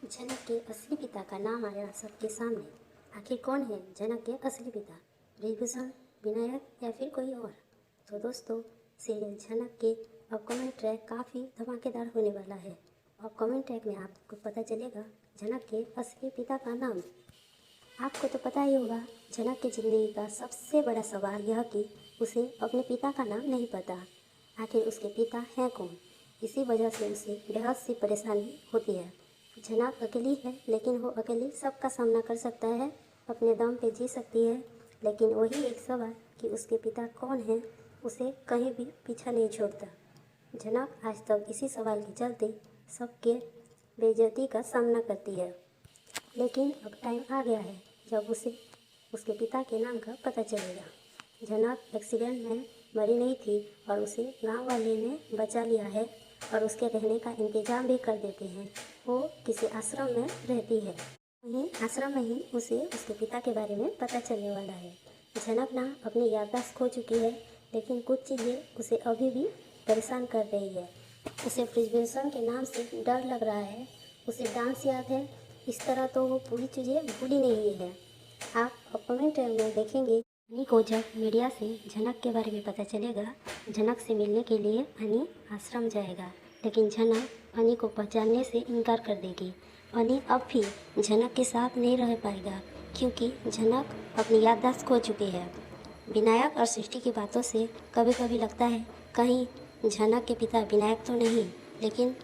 जनक के असली पिता का नाम आया सबके सामने। आखिर कौन है जनक के असली पिता? विभीषण, विनायक या फिर कोई और? तो दोस्तों, सीरियल जनक के अपकमिंग ट्रैक काफ़ी धमाकेदार होने वाला है। अपकमिंग ट्रैक में आपको पता चलेगा जनक के असली पिता का नाम। आपको तो पता ही होगा, जनक की ज़िंदगी का सबसे बड़ा सवाल यह कि उसे अपने पिता का नाम नहीं पता। आखिर उसके पिता हैं कौन? इसी वजह से उसे बेहद सी परेशानी होती है। जनक अकेली है, लेकिन वो अकेली सबका सामना कर सकता है, अपने दम पे जी सकती है। लेकिन वही एक सवाल कि उसके पिता कौन हैं, उसे कहीं भी पीछा नहीं छोड़ता। जनक आज तक इसी सवाल के चलते सबके बेइज्जती का सामना करती है। लेकिन अब टाइम आ गया है जब उसे उसके पिता के नाम का पता चलेगा। जनक एक्सीडेंट में मरी नहीं थी और उसे गांव वाले ने बचा लिया है और उसके रहने का इंतज़ाम भी कर देते हैं। वो किसी आश्रम में रहती है। वहीं आश्रम में ही उसे उसके पिता के बारे में पता चलने वाला है। जनक ना अपनी याददाश्त खो चुकी है, लेकिन कुछ चीज़ें उसे अभी भी परेशान कर रही है। उसे विभीषण के नाम से डर लग रहा है, उसे डांस याद है। इस तरह तो वो पूरी चीज़ें भूली नहीं है। आप अपकमिंग ट्रेलर में देखेंगे अनी को जब मीडिया से जनक के बारे में पता चलेगा, जनक से मिलने के लिए अनी आश्रम जाएगा। लेकिन जनक अनी को पहचानने से इनकार कर देगी। अनी अब भी जनक के साथ नहीं रह पाएगा, क्योंकि जनक अपनी याददाश्त खो चुकी है। विनायक और सृष्टि की बातों से कभी कभी लगता है कहीं जनक के पिता विनायक तो नहीं, लेकिन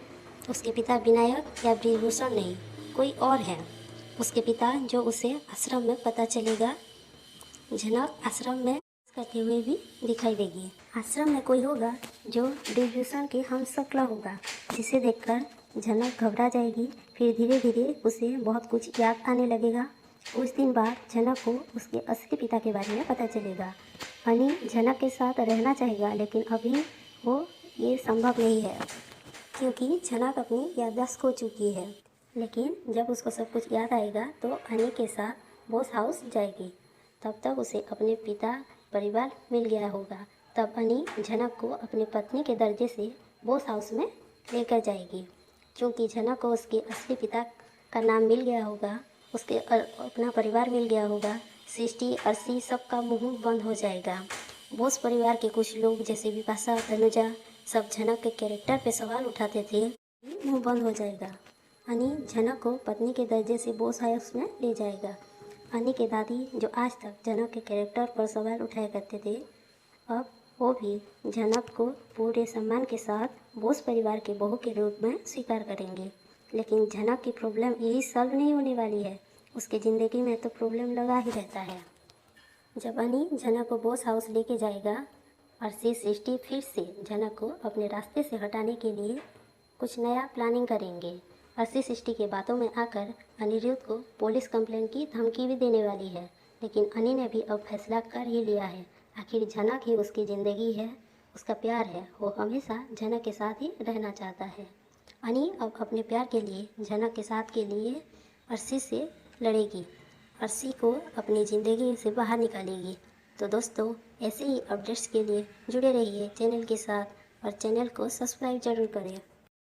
उसके पिता विनायक या विभूषण नहीं, कोई और है उसके पिता, जो उसे आश्रम में पता चलेगा। जनक आश्रम में करते हुए भी दिखाई देगी। आश्रम में कोई होगा जो विभीषण के हमशक्ल होगा, जिसे देखकर जनक घबरा जाएगी। फिर धीरे धीरे उसे बहुत कुछ याद आने लगेगा। कुछ दिन बाद जनक को उसके असली पिता के बारे में पता चलेगा। अनी जनक के साथ रहना चाहेगा, लेकिन अभी वो ये संभव नहीं है, क्योंकि जनक अपनी याददाश्त खो चुकी है। लेकिन जब उसको सब कुछ याद आएगा तो अनी के साथ बोस हाउस जाएगी। तब तक उसे अपने पिता परिवार मिल गया होगा। तब अनी जनक को अपनी पत्नी के दर्जे से बोस हाउस में लेकर जाएगी। क्योंकि जनक को उसके असली पिता का नाम मिल गया होगा, उसके अपना परिवार मिल गया होगा, सृष्टि अर्शी सबका मुंह बंद हो जाएगा। बोस परिवार के कुछ लोग जैसे विपाशा, तनुजा, सब जनक के कैरेक्टर पे सवाल उठाते थे, मुंह बंद हो जाएगा। अनी जनक को पत्नी के दर्जे से बोस हाउस में ले जाएगा। अनी के दादी, जो आज तक जनक के कैरेक्टर पर सवाल उठाया करते थे, अब वो भी जनक को पूरे सम्मान के साथ बोस परिवार के बहू के रूप में स्वीकार करेंगे। लेकिन जनक की प्रॉब्लम यही सॉल्व नहीं होने वाली है, उसकी ज़िंदगी में तो प्रॉब्लम लगा ही रहता है। जब अनी जनक को बोस हाउस लेके जाएगा, अर्शी, सृष्टि फिर से जनक को अपने रास्ते से हटाने के लिए कुछ नया प्लानिंग करेंगे। अर्शी सृष्टि की बातों में आकर अनिरुद्ध को पुलिस कंप्लेंट की धमकी भी देने वाली है। लेकिन अनी ने भी अब फैसला कर ही लिया है। आखिर जनक ही उसकी ज़िंदगी है, उसका प्यार है, वो हमेशा जनक के साथ ही रहना चाहता है। अनी अब अपने प्यार के लिए, जनक के साथ के लिए अर्शी से लड़ेगी, अर्शी को अपनी ज़िंदगी से बाहर निकालेगी। तो दोस्तों, ऐसे ही अपडेट्स के लिए जुड़े रहिए चैनल के साथ और चैनल को सब्सक्राइब ज़रूर करें।